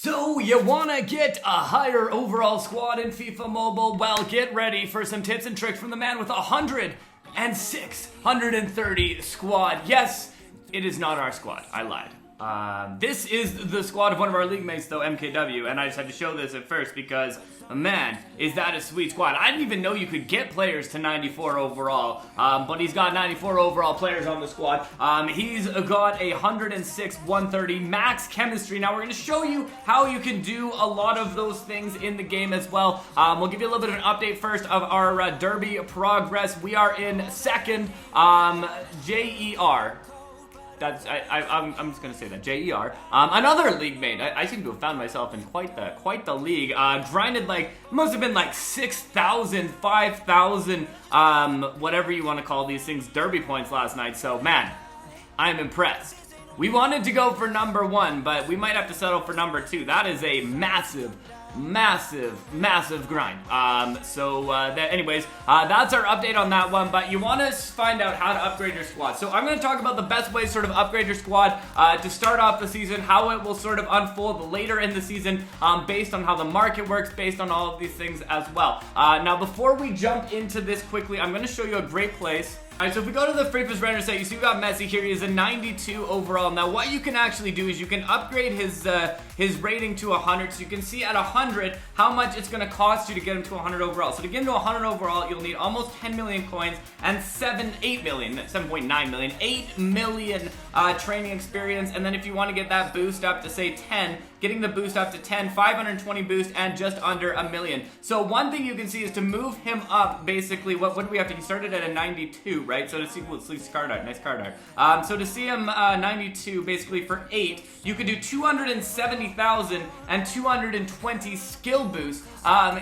So, you wanna get a higher overall squad in FIFA Mobile? Well, get ready for some tips and tricks from the man with 130 squad. Yes, it is not our squad. I lied. This is the squad of one of our league mates, though, MKW, and I just had to show this at first because, man, is that a sweet squad. I didn't even know you could get players to 94 overall, but he's got 94 overall players on the squad. He's got 106, 130 max chemistry. Now, we're going to show you how you can do a lot of those things in the game as well. We'll give you a little bit of an update first of our derby progress. We are in second, JER. I'm just gonna say that JER. Another league mate. I seem to have found myself in quite the league. Grinded like must have been like 6,000, 5,000, whatever you want to call these things, derby points last night. So man, I'm impressed. We wanted to go for number 1, but we might have to settle for number 2. That is a massive grind. Anyways, that's our update on that one, but you want to find out how to upgrade your squad. So I'm going to talk about the best way to sort of upgrade your squad to start off the season, how it will sort of unfold later in the season, based on how the market works, based on all of these things as well. Now, before we jump into this quickly, I'm going to show you a great place. Alright, so if we go to the FreePass render site, you see we got Messi here. He is a 92 overall. Now, what you can actually do is you can upgrade his rating to 100. So you can see at 100 how much it's going to cost you to get him to 100 overall. So to get him to 100 overall, you'll need almost 10 million coins and 7.9 million, 8 million training experience. And then if you want to get that boost up to say 10, getting the boost up to 10, 520 boost, and just under a million. So one thing you can see is to move him up, basically, what do we have to, he started at a 92, right? So to see, well, it's card art, nice card art. So to see him 92, basically for 8, you could do 270,000 and 220 skill boosts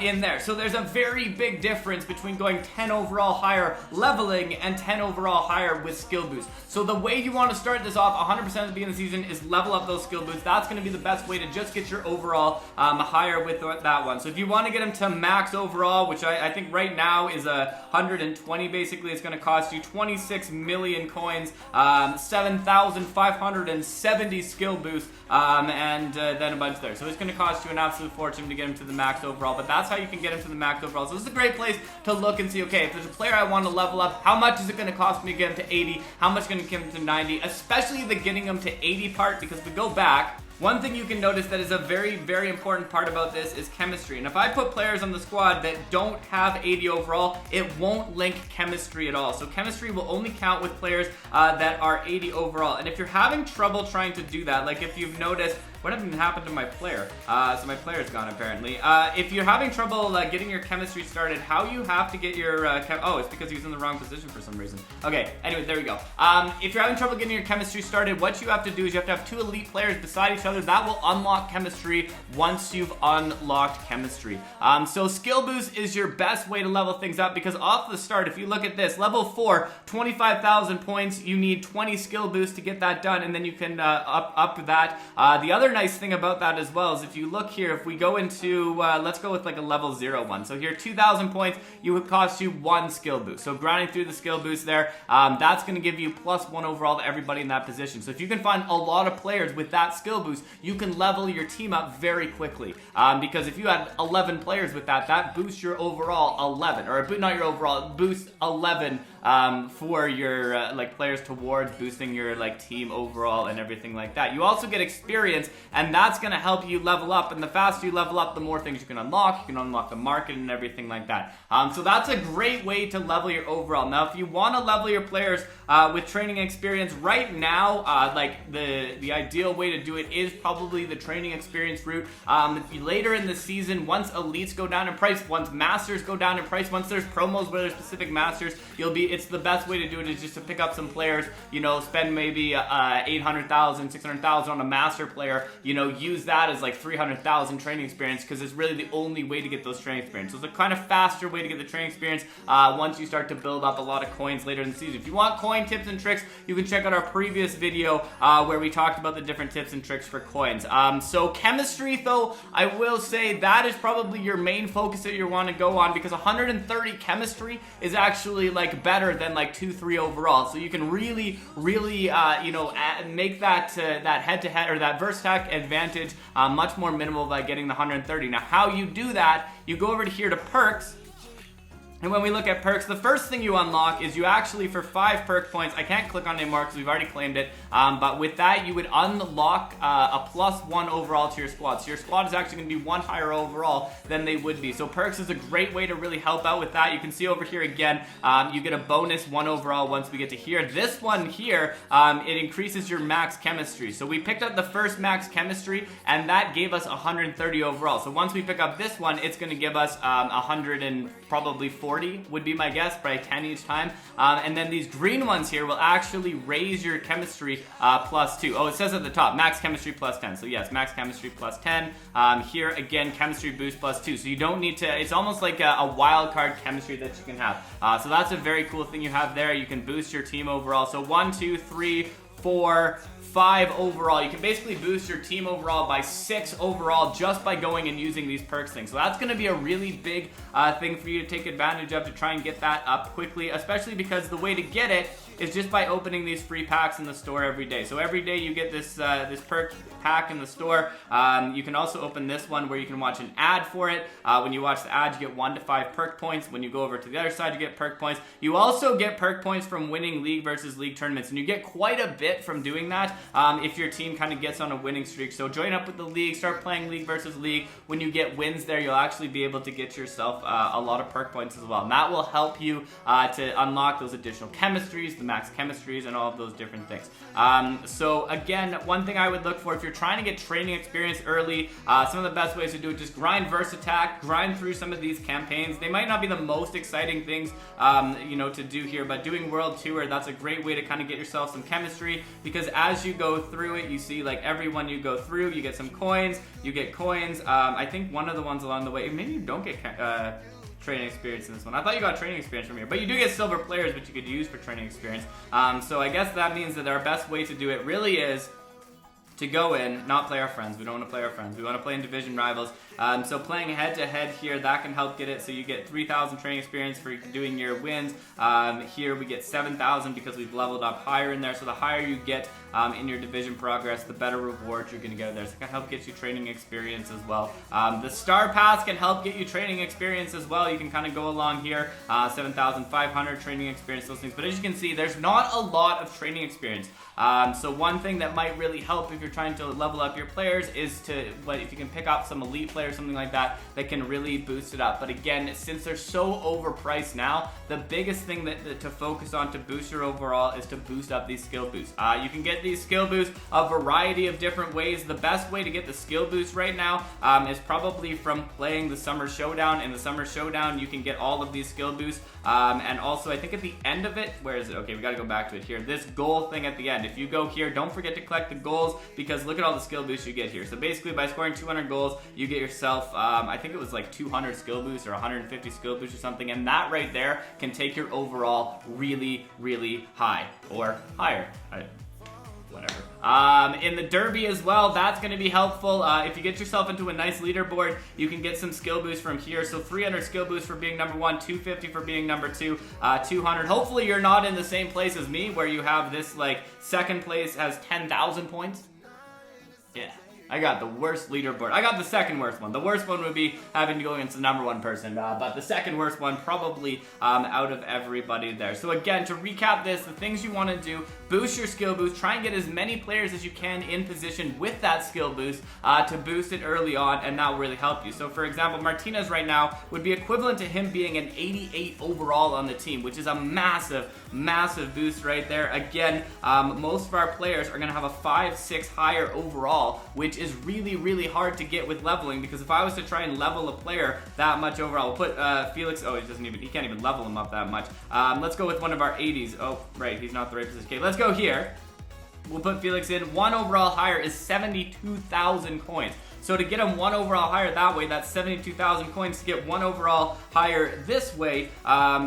in there. So there's a very big difference between going 10 overall higher leveling and 10 overall higher with skill boosts. So the way you want to start this off 100% at the beginning of the season is level up those skill boosts. That's going to be the best way to just get your overall higher with that one. So if you want to get him to max overall, which I think right now is 120 basically, it's going to cost you 26 million coins, 7,570 skill boosts, and then a bunch there. So it's going to cost you an absolute fortune to get him to the max overall, but that's how you can get him to the max overall. So this is a great place to look and see, okay, if there's a player I want to level up, how much is it going to cost me to get him to 80? How much is going to get him to 90? Especially the getting him to 80 part, because if we go back, one thing you can notice that is a very, very important part about this is chemistry. And if I put players on the squad that don't have 80 overall, it won't link chemistry at all. So chemistry will only count with players that are 80 overall. And if you're having trouble trying to do that, like if you've noticed, what happened to my player? So my player's gone apparently. If you're having trouble getting your chemistry started, how you have to get your oh, it's because he was in the wrong position for some reason. Okay, anyway, there we go. If you're having trouble getting your chemistry started, what you have to do is you have to have 2 elite players beside each other. That will unlock chemistry once you've unlocked chemistry. So skill boost is your best way to level things up, because off the start, if you look at this, level 4, 25,000 points, you need 20 skill boosts to get that done, and then you can up that. The other nice thing about that as well is if you look here, if we go into, let's go with like a level 0 one. So here, 2,000 points, it would cost you 1 skill boost. So grinding through the skill boost there, that's going to give you +1 overall to everybody in that position. So if you can find a lot of players with that skill boost, you can level your team up very quickly. Because if you had 11 players with that, that boosts your overall 11, or not your overall, boosts 11 for your like players towards boosting your like team overall and everything like that. You also get experience, and that's going to help you level up, and the faster you level up, the more things you can unlock. You can unlock the market and everything like that. So that's a great way to level your overall. Now, if you want to level your players with training experience right now, like the ideal way to do it is probably the training experience route. Later in the season, once elites go down in price, once masters go down in price, once there's promos where there's specific masters, it's the best way to do it is just to pick up some players, you know, spend maybe 800,000, 600,000 on a master player, you know, use that as like 300,000 training experience, because it's really the only way to get those training experience. So it's a kind of faster way to get the training experience once you start to build up a lot of coins later in the season. If you want coin tips and tricks, you can check out our previous video where we talked about the different tips and tricks for coins. So chemistry, though, I will say that is probably your main focus that you want to go on, because 130 chemistry is actually like better than like 2-3 overall. So you can really, you know, make that that head-to-head or that versus attack advantage much more minimal by getting the 130. Now, how you do that, you go over to here to perks. And when we look at perks, the first thing you unlock is you actually, for 5 perk points, I can't click on it anymore because we've already claimed it, but with that, you would unlock a +1 overall to your squad. So your squad is actually going to be 1 higher overall than they would be. So perks is a great way to really help out with that. You can see over here again, you get a bonus 1 overall once we get to here. This one here, it increases your max chemistry. So we picked up the first max chemistry, and that gave us 130 overall. So once we pick up this one, it's going to give us 100 and probably 40 would be my guess, probably 10 each time. And then these green ones here will actually raise your chemistry +2. Oh, it says at the top, max chemistry +10. So yes, max chemistry +10. Here again, chemistry boost +2. So you don't need to, it's almost like a wild card chemistry that you can have. So that's a very cool thing you have there. You can boost your team overall. So 1, 2, 3, 4, 5 overall. You can basically boost your team overall by 6 overall just by going and using these perks things. So that's going to be a really big thing for you to take advantage of to try and get that up quickly, especially because the way to get it is just by opening these free packs in the store every day. So every day you get this this perk pack in the store. You can also open this one where you can watch an ad for it. When you watch the ad, you get 1 to 5 perk points. When you go over to the other side, you get perk points. You also get perk points from winning league versus league tournaments, and you get quite a bit from doing that if your team kind of gets on a winning streak. So join up with the league, start playing league versus league. When you get wins there, you'll actually be able to get yourself a lot of perk points as well. And that will help you to unlock those additional chemistries, the max chemistries, and all of those different things. So again, one thing I would look for if you're trying to get training experience early, some of the best ways to do it, just grind verse attack, grind through some of these campaigns. They might not be the most exciting things you know, to do here, but doing World Tour, that's a great way to kind of get yourself some chemistry, because as you go through it, you see like every one you go through, you get some coins, you get coins. I think one of the ones along the way, maybe you don't get training experience in this one. I thought you got training experience from here, but you do get silver players, which you could use for training experience. So I guess that means that our best way to do it really is to go in, not play our friends. We don't want to play our friends. We want to play in division rivals. So playing head-to-head here, that can help get it. So you get 3,000 training experience for doing your wins. Here we get 7,000 because we've leveled up higher in there. So the higher you get in your division progress, the better rewards you're going to get there. So it can help get you training experience as well. The Star Pass can help get you training experience as well. You can kind of go along here, 7,500 training experience, those things. But as you can see, there's not a lot of training experience. So one thing that might really help if you're trying to level up your players is if you can pick up some elite players, something like that, that can really boost it up. But again, since they're so overpriced now, the biggest thing that to focus on to boost your overall is to boost up these skill boosts. You can get these skill boosts a variety of different ways. The best way to get the skill boost right now is probably from playing the Summer Showdown. In the Summer Showdown, you can get all of these skill boosts. And also, I think at the end of it, where is it? Okay, we got to go back to it here. This goal thing at the end. If you go here, don't forget to collect the goals, because look at all the skill boosts you get here. So basically, by scoring 200 goals, you get yourself, I think it was like 200 skill boosts or 150 skill boosts or something. And that right there can take your overall really, really high or higher. Whatever. In the derby as well, that's going to be helpful. If you get yourself into a nice leaderboard, you can get some skill boosts from here. So 300 skill boosts for being number 1, 250 for being number 2, 200. Hopefully you're not in the same place as me where you have this like second place has 10,000 points. Yeah. I got the worst leaderboard. I got the second worst one. The worst one would be having to go against the number 1 person, but the second worst one probably out of everybody there. So again, to recap this, the things you want to do, boost your skill boost, try and get as many players as you can in position with that skill boost to boost it early on, and that will really help you. So for example, Martinez right now would be equivalent to him being an 88 overall on the team, which is a massive, massive boost right there. Again, most of our players are going to have a 5, 6 higher overall, which is really, really hard to get with leveling, because if I was to try and level a player that much overall, we'll put Felix, oh, he can't even level him up that much. Let's go with one of our 80s. Oh, right, he's not the right position. Okay, let's go here. We'll put Felix in. 1 overall higher is 72,000 coins. So to get him 1 overall higher that way, that's 72,000 coins. To get 1 overall higher this way,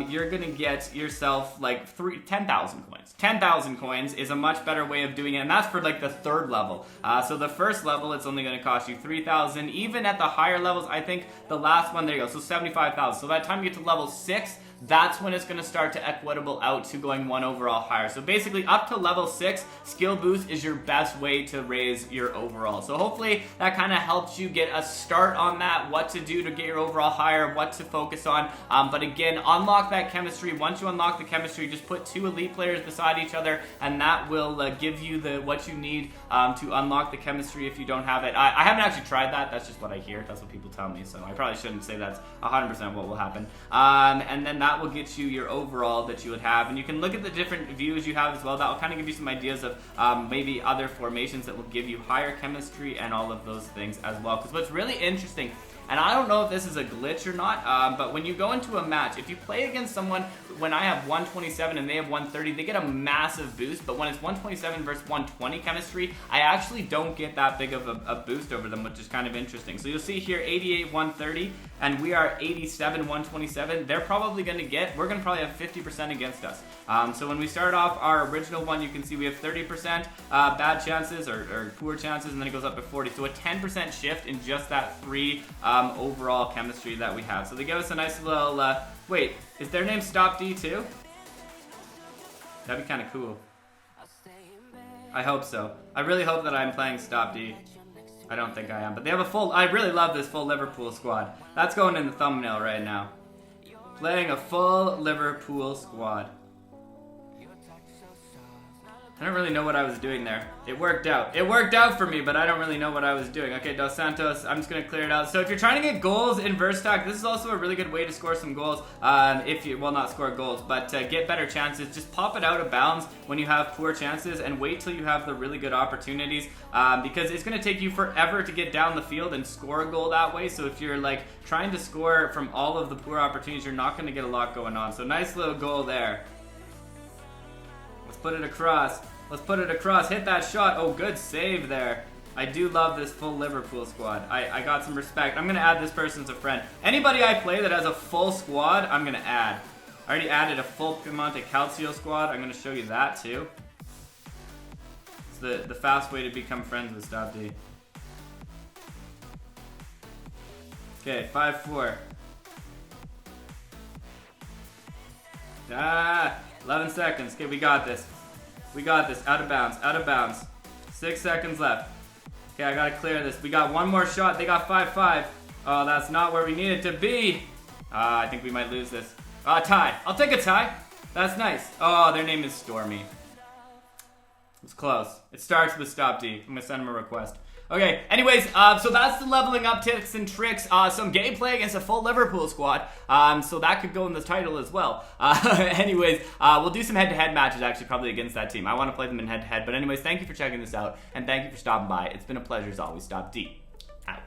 you're gonna get yourself like 10,000 coins. 10,000 coins is a much better way of doing it, and that's for like the 3rd level. So the 1st level, it's only gonna cost you 3,000. Even at the higher levels, I think the last one, there you go, so 75,000. So by the time you get to level 6, that's when it's going to start to equitable out to going 1 overall higher. So basically up to level 6, skill boost is your best way to raise your overall. So hopefully that kind of helps you get a start on that, what to do to get your overall higher, what to focus on. But again, unlock that chemistry. Once you unlock the chemistry, just put 2 elite players beside each other, and that will give you what you need to unlock the chemistry if you don't have it. I haven't actually tried that. That's just what I hear. That's what people tell me. So I probably shouldn't say that's 100% what will happen. And then that will get you your overall that you would have. And you can look at the different views you have as well. That will kind of give you some ideas of maybe other formations that will give you higher chemistry and all of those things as well. Because what's really interesting, and I don't know if this is a glitch or not, but when you go into a match, if you play against someone, when I have 127 and they have 130, they get a massive boost, but when it's 127 versus 120 chemistry, I actually don't get that big of a boost over them, which is kind of interesting. So you'll see here 88, 130, and we are 87, 127. They're probably going to we're going to probably have 50% against us. So when we start off our original one, you can see we have 30% bad chances or poor chances, and then it goes up to 40. So a 10% shift in just that 3 overall chemistry that we have. So they give us a nice little, wait, is their name Stopde too? That'd be kind of cool. I hope so. I really hope that I'm playing Stopde. I don't think I am, but they have a full, I really love this full Liverpool squad. That's going in the thumbnail right now. Playing a full Liverpool squad. I don't really know what I was doing there. It worked out. It worked out for me, but I don't really know what I was doing. Okay, Dos Santos, I'm just going to clear it out. So if you're trying to get goals in Verstack, this is also a really good way to score some goals. If you, well, not score goals, but get better chances. Just pop it out of bounds when you have poor chances and wait till you have the really good opportunities, because it's going to take you forever to get down the field and score a goal that way. So if you're like trying to score from all of the poor opportunities, you're not going to get a lot going on. So nice little goal there. Let's put it across. Let's put it across. Hit that shot. Oh, good save there. I do love this full Liverpool squad. I got some respect. I'm going to add this person as a friend. Anybody I play that has a full squad, I'm going to add. I already added a full Piemonte Calcio squad. I'm going to show you that too. It's the fast way to become friends with Stopde. Okay, 5-4. 11 seconds. Okay, we got this. We got this. Out of bounds. Out of bounds. 6 seconds left. Okay, I gotta clear this. We got one more shot. They got 5-5. Oh, that's not where we need it to be. I think we might lose this. Tie. I'll take a tie. That's nice. Oh, their name is Stormy. It's close. It starts with Stopde. I'm gonna send him a request. Okay, anyways, so that's the leveling up tips and tricks. Some gameplay against a full Liverpool squad. So that could go in the title as well. Anyways, we'll do some head-to-head matches actually probably against that team. I want to play them in head-to-head. But anyways, thank you for checking this out. And thank you for stopping by. It's been a pleasure as always. Stopde. Out.